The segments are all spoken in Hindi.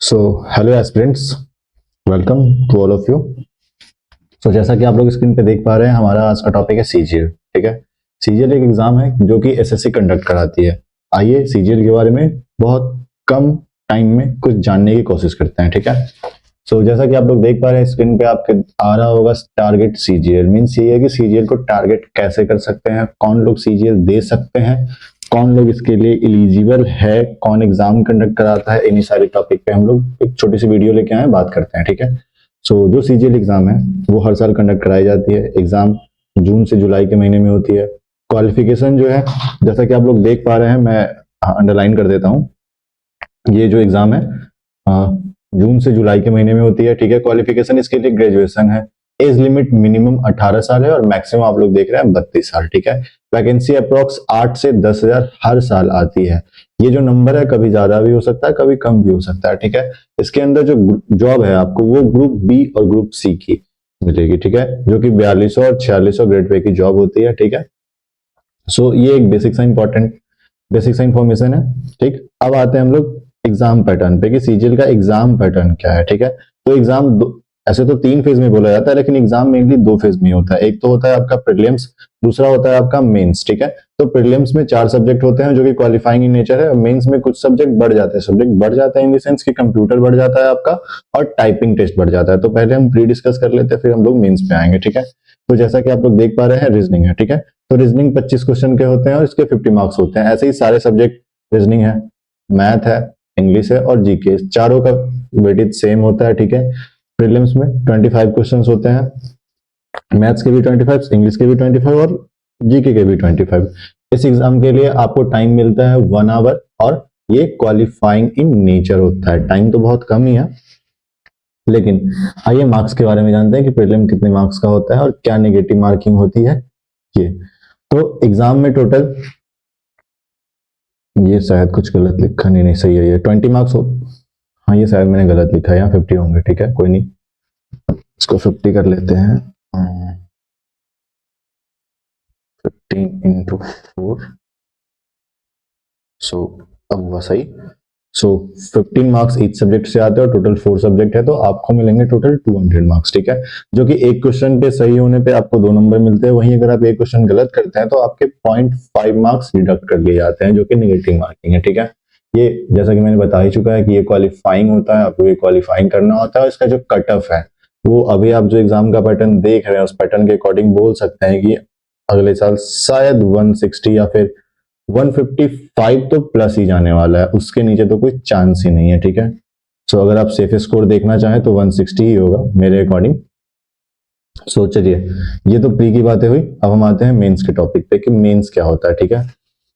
So hello aspirants, welcome to all of you. So जैसा कि आप लोग स्क्रीन पे देख पा रहे हैं, हमारा आज का टॉपिक है सीजीएल। ठीक है, सीजीएल एक एग्जाम है जो कि एसएससी कंडक्ट कराती है। आइए सीजीएल के बारे में बहुत कम टाइम में कुछ जानने की कोशिश करते हैं। ठीक है, सो जैसा कि आप लोग देख पा रहे हैं स्क्रीन पे आपके आ रहा होगा टारगेट सीजीएल। मीन्स ये है कि सीजीएल को टारगेट कैसे कर सकते हैं, कौन लोग सीजीएल दे सकते हैं, कौन लोग इसके लिए एलिजिबल है, कौन एग्जाम कंडक्ट कराता है। इन्हीं सारे टॉपिक पे हम लोग एक छोटी सी वीडियो लेके आए, बात करते हैं। ठीक है, सो जो सीजीएल एग्जाम है वो हर साल कंडक्ट कराई जाती है। एग्जाम जून से जुलाई के महीने में होती है। क्वालिफिकेशन जो है, जैसा कि आप लोग देख पा रहे हैं, मैं अंडरलाइन कर देता हूँ। ये जो एग्जाम है जून से जुलाई के महीने में होती है। ठीक है, क्वालिफिकेशन इसके लिए ग्रेजुएशन है। एज लिमिट मिनिमम 18 साल है और मैक्सिमम आप लोग देख रहे हैं 32 साल। ठीक है, वैकेंसी अप्रोक्स 8 से 10,000 हर साल आती है। ये जो नंबर है कभी ज्यादा भी हो सकता है, कभी कम भी हो सकता है। ठीक है, इसके अंदर जो जॉब है आपको वो ग्रुप बी और ग्रुप सी की मिलेगी। ठीक है, जो कि 4200 और 4600 ग्रेड पे की जॉब होती है। ठीक है, सो ये एक बेसिक सा इंफॉर्मेशन है। ठीक, अब आते हैं हम लोग एग्जाम पैटर्न पे कि सीजीएल का एग्जाम पैटर्न क्या है। ठीक है, तो एग्जाम ऐसे तो 3 फेज में बोला जाता है, लेकिन एग्जाम मेनली 2 फेज में होता है। एक तो होता है आपका प्रीलिम्स, दूसरा होता है आपका मेंस। ठीक है, तो प्रीलिम्स में 4 सब्जेक्ट होते हैं जो कि क्वालिफाइंग इन नेचर है। मेंस में कुछ सब्जेक्ट बढ़ जाते हैं। सब्जेक्ट बढ़ जाता है इन द सेंस कि कंप्यूटर बढ़ जाता है आपका और टाइपिंग टेस्ट बढ़ जाता है। तो पहले हम प्री डिस्कस कर लेते हैं, फिर हम लोग मेंस पे आएंगे। ठीक है, तो जैसा कि आप लोग देख पा रहे हैं रीजनिंग है। ठीक है, तो रीजनिंग 25 क्वेश्चन के होते हैं और इसके 50 मार्क्स होते हैं। ऐसे ही सारे सब्जेक्ट, रीजनिंग है, मैथ है, इंग्लिश है और जीके, चारों का वेटेज सेम होता है। ठीक है, प्रीलिम्स में 25 क्वेश्चंस होते हैं, मैथ्स के भी 25, इंग्लिश के भी 25 और जीके के भी 25। इस एग्जाम के लिए आपको टाइम मिलता है 1 आवर और ये क्वालिफाइंग इन नेचर होता है। टाइम तो बहुत कम ही है, लेकिन आइए मार्क्स के बारे में जानते हैं कि प्रीलिम कितने मार्क्स का होता है और क्या नेगेटिव मार्किंग होती है। ये तो एग्जाम में टोटल, ये शायद कुछ गलत लिखा, नहीं नहीं सही है, ये 20 मार्क्स हो। हाँ ये शायद मैंने गलत लिखा है, यहाँ 50 होंगे। ठीक है, कोई नहीं, इसको 50 कर लेते हैं। 15 इंटू 4, सो अब हुआ सही। सो 15 मार्क्स ईच सब्जेक्ट से आते हैं और टोटल 4 सब्जेक्ट है, तो आपको मिलेंगे टोटल 200 मार्क्स। ठीक है, जो कि एक क्वेश्चन पे सही होने पे आपको 2 नंबर मिलते हैं। वहीं अगर आप एक क्वेश्चन गलत करते हैं तो आपके 0.5 मार्क्स डिडक्ट कर लिए जाते हैं, जो कि निगेटिव मार्किंग है। ठीक है, ये जैसा कि मैंने बता ही चुका है कि ये क्वालिफाइंग होता है, आपको ये क्वालिफाइंग करना होता है। इसका जो कट ऑफ है वो अभी आप जो एग्जाम का पैटर्न देख रहे हैं उस पैटर्न के अकॉर्डिंग बोल सकते हैं कि अगले साल शायद 160 या फिर 155 तो प्लस ही जाने वाला है, उसके नीचे तो कोई चांस ही नहीं है। ठीक है, सो अगर आप सेफ स्कोर देखना चाहें तो 160 ही होगा मेरे अकॉर्डिंग। सो चलिए, ये तो प्री की बातें हुई। अब हम आते हैं मेंस के टॉपिक पे कि मेंस क्या होता है। ठीक है,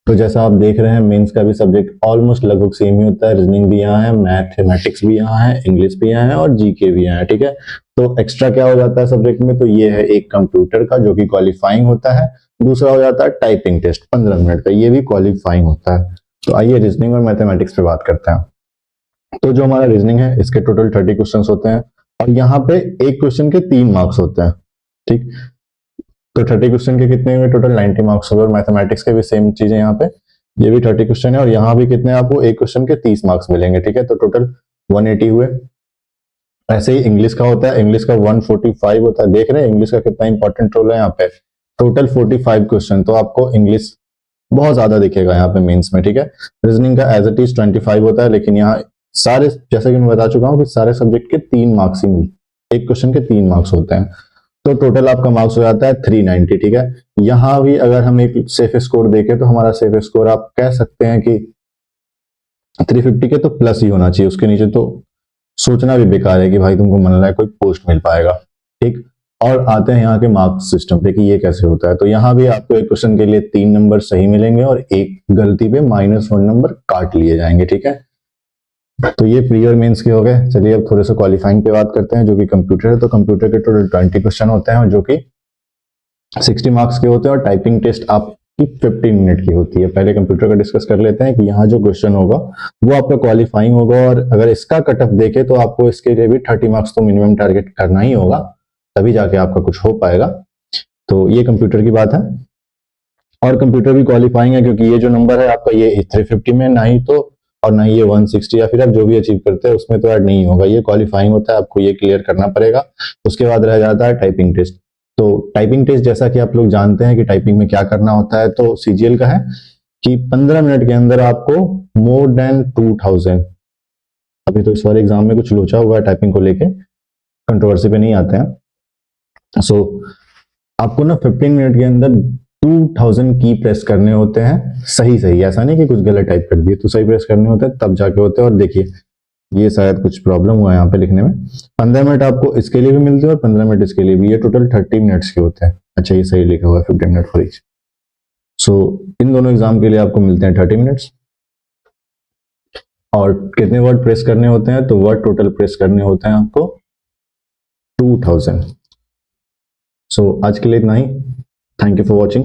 तो जैसा आप देख रहे हैं मेंस का भी सब्जेक्ट ऑलमोस्ट लगभग सेम ही होता है। रीजनिंग भी यहाँ है, मैथमेटिक्स भी यहाँ है, इंग्लिश भी यहाँ है और जीके भी यहाँ है। ठीक है, तो एक्स्ट्रा क्या हो जाता है सब्जेक्ट में, तो ये है एक कंप्यूटर का जो कि क्वालिफाइंग होता है। दूसरा हो जाता है टाइपिंग टेस्ट 15 मिनट का, ये भी क्वालिफाइंग होता है। तो आइए रीजनिंग और मैथमेटिक्स पे बात करते हैं। तो जो हमारा रीजनिंग है इसके टोटल 30 क्वेश्चन होते हैं और यहाँ पे एक क्वेश्चन के 3 मार्क्स होते हैं। ठीक, तो 30 क्वेश्चन के कितने हुए, टोटल 90 मार्क्स हुए। और मैथमेटिक्स के भी सेम चीज है, यहाँ पे ये भी 30 क्वेश्चन है और यहाँ भी कितने आपको एक क्वेश्चन के 30 मार्क्स मिलेंगे। ठीक है, तो टोटल 180 हुए। ऐसे ही इंग्लिश का होता है, इंग्लिश का 145 होता है। देख रहे हैं इंग्लिश का कितना इंपॉर्टेंट रोल है यहाँ पे। टोटल 45 क्वेश्चन, तो आपको इंग्लिश बहुत ज्यादा दिखेगा यहाँ पे मेंस में। ठीक है, रीजनिंग का एज इट इज 25 होता है, लेकिन यहाँ सारे, जैसा कि मैं बता चुका हूँ कि सारे सब्जेक्ट के 3 मार्क्स ही मिलते, एक क्वेश्चन के 3 मार्क्स होते हैं। तो टोटल आपका मार्क्स हो जाता है 390। ठीक है, यहाँ भी अगर हम एक सेफ स्कोर देखें तो हमारा सेफ स्कोर आप कह सकते हैं कि 350 के तो प्लस ही होना चाहिए, उसके नीचे तो सोचना भी बेकार है कि भाई तुमको मन रहा है कोई पोस्ट मिल पाएगा। ठीक, और आते हैं यहाँ के मार्क्स सिस्टम पे कि ये कैसे होता है। तो यहाँ भी आपको एक क्वेश्चन के लिए 3 नंबर सही मिलेंगे और एक गलती पे -1 नंबर काट लिए जाएंगे। ठीक है, तो ये प्री और मेंस के हो गए। चलिए अब थोड़े से क्वालिफाइंग पे बात करते हैं, जो कि कंप्यूटर है। तो कंप्यूटर के टोटल 20 क्वेश्चन होते हैं जो कि 60 मार्क्स के होते हैं और टाइपिंग टेस्ट आपकी 15 मिनट की होती है। पहले कंप्यूटर का डिस्कस कर लेते हैं कि यहाँ जो क्वेश्चन होगा वो आपका क्वालिफाइंग होगा और अगर इसका कट ऑफ देखे तो आपको इसके लिए भी 30 मार्क्स तो मिनिमम टारगेट करना ही होगा, तभी जाके आपका कुछ हो पाएगा। तो ये कंप्यूटर की बात है और कंप्यूटर भी क्वालिफाइंग है क्योंकि ये जो नंबर है आपका ये 350 में, ना ही तो और ना ही ये 160 या फिर आप जो भी अचीव करते हैं उसमें तो ऐड नहीं होगा, ये क्वालिफाइंग होता है, आपको ये क्लियर करना पड़ेगा। उसके बाद रह जाता है टाइपिंग टेस्ट। तो टाइपिंग टेस्ट जैसा कि आप लोग जानते हैं कि टाइपिंग में क्या करना होता है, तो सीजीएल का है कि 15 मिनट के अंदर आपको मोर देन 2000, अभी तो इस बार एग्जाम में कुछ लोचा हुआ है टाइपिंग को लेके, कंट्रोवर्सी पे नहीं आते हैं। सो आपको ना 15 मिनट के अंदर 2000 की प्रेस करने होते हैं, सही सही, ऐसा नहीं कि कुछ गलत टाइप कर दिए, तो सही प्रेस करने होते हैं तब जाके होते हैं। और देखिए ये शायद कुछ प्रॉब्लम हुआ है यहाँ पे लिखने में, 15 मिनट आपको इसके लिए भी मिलते हैं और 15 मिनट इसके लिए भी, ये टोटल 30 मिनट्स के होते हैं। अच्छा ये सही लिखा हुआ है 15 मिनट फॉर ईच। सो इन दोनों एग्जाम के लिए आपको मिलते हैं 30 मिनट्स। और कितने वर्ड प्रेस करने होते हैं, तो वर्ड टोटल प्रेस करने होते हैं आपको 2000। सो आज के लिए इतना ही। Thank you for watching.